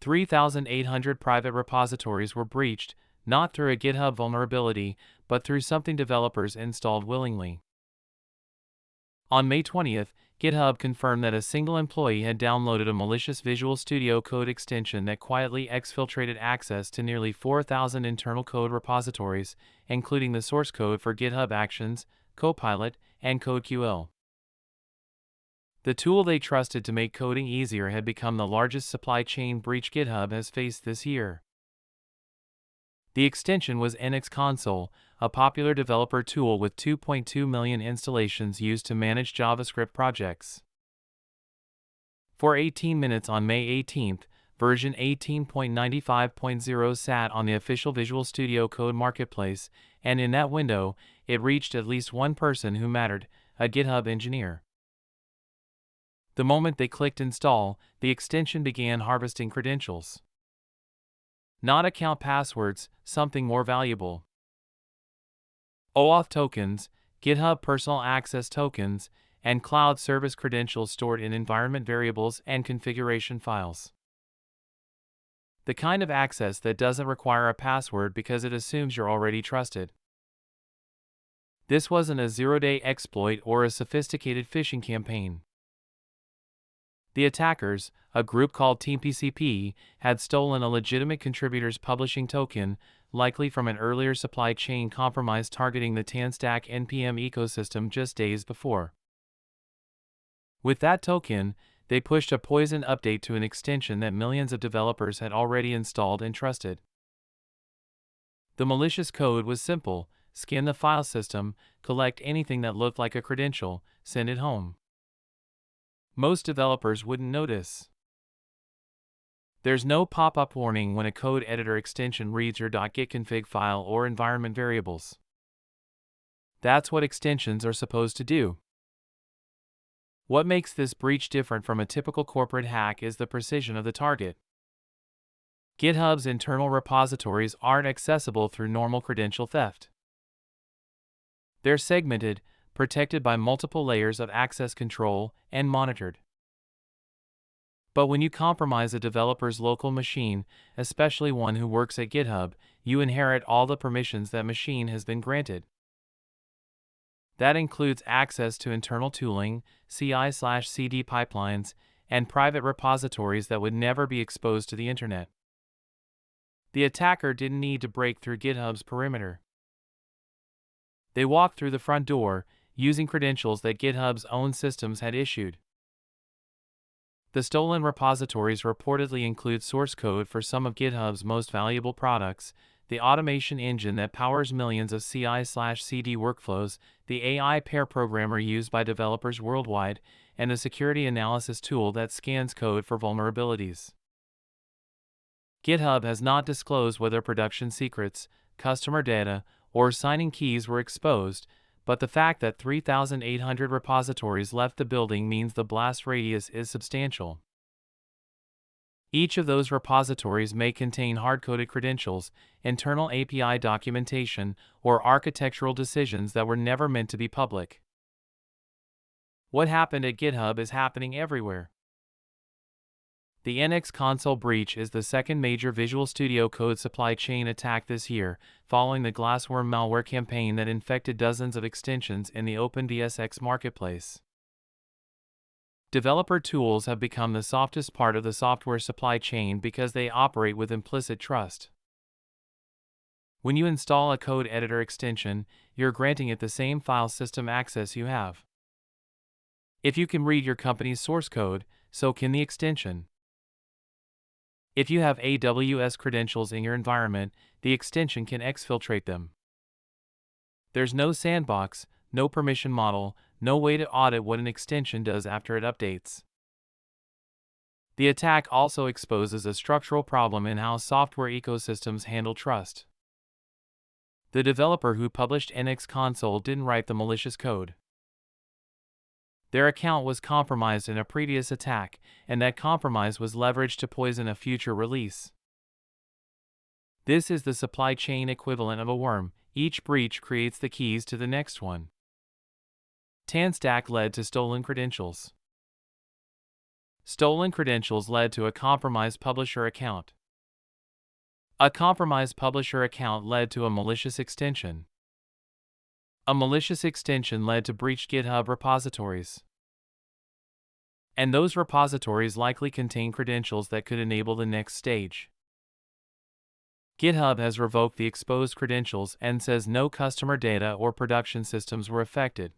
3,800 private repositories were breached, not through a GitHub vulnerability, but through something developers installed willingly. On May 20th, GitHub confirmed that a single employee had downloaded a malicious Visual Studio Code extension that quietly exfiltrated access to nearly 4,000 internal code repositories, including the source code for GitHub Actions, Copilot, and CodeQL. The tool they trusted to make coding easier had become the largest supply chain breach GitHub has faced this year. The extension was NX Console, a popular developer tool with 2.2 million installations used to manage JavaScript projects. For 18 minutes on May 18th, version 18.95.0 sat on the official Visual Studio Code marketplace, and in that window, it reached at least one person who mattered, a GitHub engineer. The moment they clicked install, the extension began harvesting credentials. Not account passwords, something more valuable. OAuth tokens, GitHub Personal Access tokens, and cloud service credentials stored in environment variables and configuration files. The kind of access that doesn't require a password because it assumes you're already trusted. This wasn't a zero-day exploit or a sophisticated phishing campaign. The attackers, a group called TeamPCP, had stolen a legitimate contributor's publishing token, likely from an earlier supply chain compromise targeting the TanStack NPM ecosystem just days before. With that token, they pushed a poison update to an extension that millions of developers had already installed and trusted. The malicious code was simple: scan the file system, collect anything that looked like a credential, send it home. Most developers wouldn't notice. There's no pop-up warning when a code editor extension reads your .gitconfig file or environment variables. That's what extensions are supposed to do. What makes this breach different from a typical corporate hack is the precision of the target. GitHub's internal repositories aren't accessible through normal credential theft. They're segmented, protected by multiple layers of access control, and monitored. But when you compromise a developer's local machine, especially one who works at GitHub, you inherit all the permissions that machine has been granted. That includes access to internal tooling, CI/CD pipelines, and private repositories that would never be exposed to the internet. The attacker didn't need to break through GitHub's perimeter. They walked through the front door, using credentials that GitHub's own systems had issued. The stolen repositories reportedly include source code for some of GitHub's most valuable products, the automation engine that powers millions of CI/CD workflows, the AI pair programmer used by developers worldwide, and the security analysis tool that scans code for vulnerabilities. GitHub has not disclosed whether production secrets, customer data, or signing keys were exposed, but the fact that 3,800 repositories left the building means the blast radius is substantial. Each of those repositories may contain hard-coded credentials, internal API documentation, or architectural decisions that were never meant to be public. What happened at GitHub is happening everywhere. The NX Console breach is the second major Visual Studio Code supply chain attack this year, following the Glassworm malware campaign that infected dozens of extensions in the OpenVSX marketplace. Developer tools have become the softest part of the software supply chain because they operate with implicit trust. When you install a code editor extension, you're granting it the same file system access you have. If you can read your company's source code, so can the extension. If you have AWS credentials in your environment, the extension can exfiltrate them. There's no sandbox, no permission model, no way to audit what an extension does after it updates. The attack also exposes a structural problem in how software ecosystems handle trust. The developer who published NX Console didn't write the malicious code. Their account was compromised in a previous attack, and that compromise was leveraged to poison a future release. This is the supply chain equivalent of a worm. Each breach creates the keys to the next one. TanStack led to stolen credentials. Stolen credentials led to a compromised publisher account. A compromised publisher account led to a malicious extension. A malicious extension led to breached GitHub repositories. And those repositories likely contain credentials that could enable the next stage. GitHub has revoked the exposed credentials and says no customer data or production systems were affected.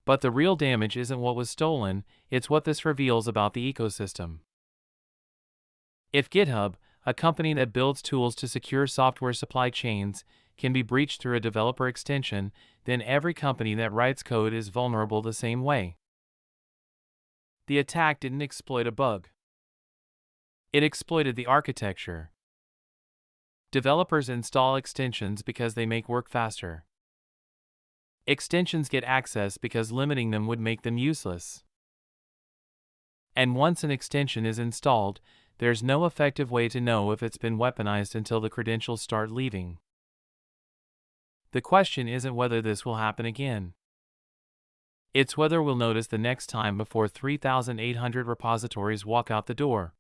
But the real damage isn't what was stolen, it's what this reveals about the ecosystem. If GitHub, a company that builds tools to secure software supply chains, can be breached through a developer extension, then every company that writes code is vulnerable the same way. The attack didn't exploit a bug. It exploited the architecture. Developers install extensions because they make work faster. Extensions get access because limiting them would make them useless. And once an extension is installed, there's no effective way to know if it's been weaponized until the credentials start leaving. The question isn't whether this will happen again. It's whether we'll notice the next time before 3,800 repositories walk out the door.